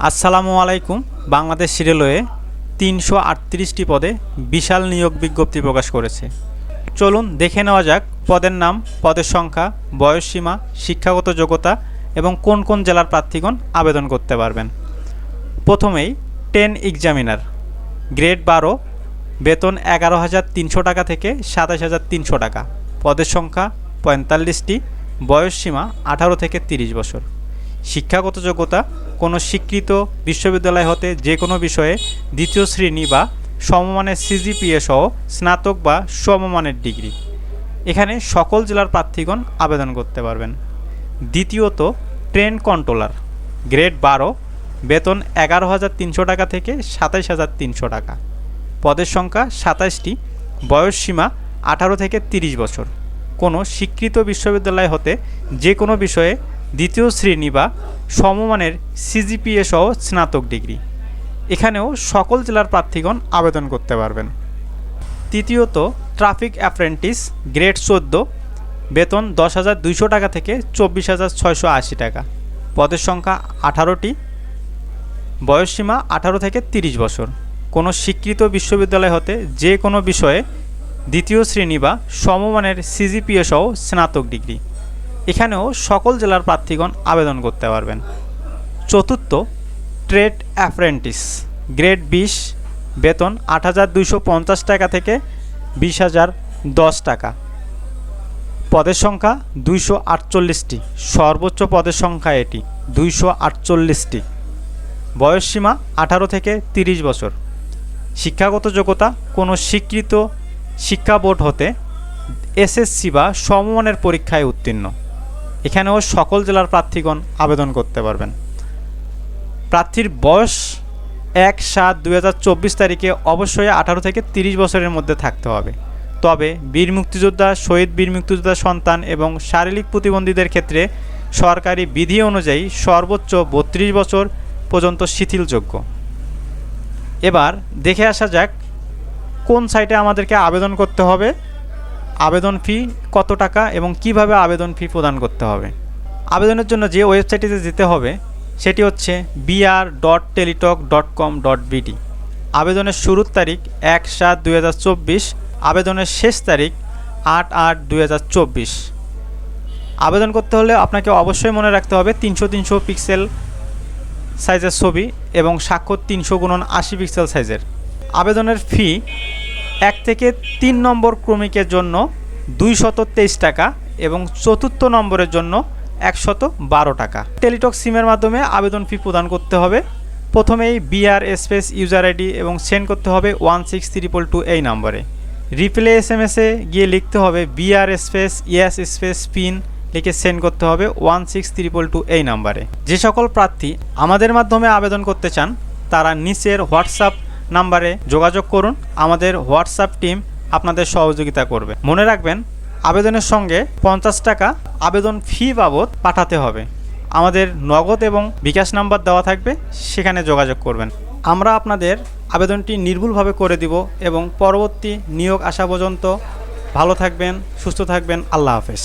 আসসালামু আলাইকুম। বাংলাদেশ রেলওয়ে ৩৩৮টি পদে বিশাল নিয়োগ বিজ্ঞপ্তি প্রকাশ করেছে। চলুন দেখে নেওয়া যাক পদের নাম, পদের সংখ্যা, বয়সসীমা, শিক্ষাগত যোগ্যতা এবং কোন কোন জেলার প্রার্থীগণ আবেদন করতে পারবেন। প্রথমেই 10 এক্সামিনার, গ্রেড 12, বেতন 11,300 টাকা থেকে 27,300 টাকা, পদের সংখ্যা 45টি, বয়সসীমা 18 থেকে 30 বছর। শিক্ষাগত যোগ্যতা কোনো স্বীকৃত বিশ্ববিদ্যালয় হতে যে কোনো বিষয়ে দ্বিতীয় শ্রেণী বা সমমানের সিজিপিএ সহ স্নাতক বা সমমানের ডিগ্রি। এখানে সকল জেলার প্রার্থীগণ আবেদন করতে পারবেন। দ্বিতীয়ত ট্রেন কন্ট্রোলার, গ্রেড 12, বেতন 11,300 টাকা থেকে 27,300 টাকা, পদের সংখ্যা 27টি, বয়সসীমা 18 থেকে 30 বছর। কোনো স্বীকৃত বিশ্ববিদ্যালয় হতে যে কোনো বিষয়ে দ্বিতীয় শ্রেণী বা সমমানের সিজিপিএ সহ স্নাতক ডিগ্রি। এখানেও সকল জেলার প্রার্থীগণ আবেদন করতে পারবেন। তৃতীয়ত ট্রাফিক অ্যাপ্রেন্টিস, গ্রেড 14, বেতন 10,200 টাকা থেকে 24,680 টাকা, পদের সংখ্যা 18টি, বয়সসীমা 18 থেকে 30 বছর। কোনো স্বীকৃত বিশ্ববিদ্যালয় হতে যে কোনো বিষয়ে দ্বিতীয় শ্রেণী বা সমমানের সিজিপিএ সহ স্নাতক ডিগ্রি। এখানেও সকল জেলার প্রার্থীগণ আবেদন করতে পারবেন। চতুর্থ ট্রেড অ্যাপ্রেন্টিস, গ্রেড 20, বেতন 8,250 টাকা থেকে 20,010 টাকা, পদের সংখ্যা 248টি, সর্বোচ্চ পদের সংখ্যা এটি 248টি, বয়সসীমা 18 থেকে 30 বছর। শিক্ষাগত যোগ্যতা কোনো স্বীকৃত শিক্ষা বোর্ড হতে এসএসসি বা সমমানের পরীক্ষায় উত্তীর্ণ। এখানেও সকল জেলার প্রার্থীগণ আবেদন করতে পারবেন। প্রার্থীর বয়স 1/7/2024 তারিখে অবশ্যই 18 থেকে 30 বছরের মধ্যে থাকতে হবে। তবে বীর মুক্তিযোদ্ধা, শহীদ বীর মুক্তিযোদ্ধার সন্তান এবং শারীরিক প্রতিবন্ধীদের ক্ষেত্রে সরকারি বিধি অনুযায়ী সর্বোচ্চ 32 বছর পর্যন্ত শিথিলযোগ্য। এবার দেখে আসা যাক কোন সাইটে আমাদেরকে আবেদন করতে হবে, আবেদন ফি কত টাকা এবং কিভাবে আবেদন ফি প্রদান করতে হবে। আবেদনের জন্য যে ওয়েবসাইটটিতে যেতে হবে সেটি হচ্ছে br.teletalk.com.bd। আবেদনের শুরুর তারিখ 1/7/2024, আবেদনের শেষ তারিখ 8/8/2024। আবেদন করতে হলে আপনাকে অবশ্যই মনে রাখতে হবে 300x300 পিক্সেল সাইজের ছবি এবং স্বাক্ষর 300x80 পিক্সেল সাইজের। আবেদনের ফি 1 থেকে 3 নম্বর ক্রমিকের জন্য 223 টাকা এবং 4র্থ নম্বরের জন্য 112 টাকা। টেলিটক সিমের মাধ্যমে আবেদন ফি প্রদান করতে হবে। প্রথমেই BR স্পেস ইউজার আইডি এবং সেন্ড করতে হবে 16322 এই নম্বরে। রিপ্লে SMS-এ গিয়ে লিখতে হবে BR space yes space pin, লিখে সেন্ড করতে হবে 16322 এই নম্বরে। যে সকল প্রার্থী আমাদের মাধ্যমে আবেদন করতে চান তারা নিচের হোয়াটসঅ্যাপ নাম্বারে যোগাযোগ করুন। আমাদের হোয়াটসঅ্যাপ টিম আপনাদের সহযোগিতা করবে। মনে রাখবেন আবেদনের সঙ্গে 50 টাকা আবেদন ফি বাবদ পাঠাতে হবে। আমাদের নগদ এবং বিকাশ নাম্বার দেওয়া থাকবে, সেখানে যোগাযোগ করবেন। আমরা আপনাদের আবেদনটি নির্ভুলভাবে করে দিব এবং পরবর্তী নিয়োগ আসা পর্যন্ত ভালো থাকবেন, সুস্থ থাকবেন। আল্লাহ হাফেজ।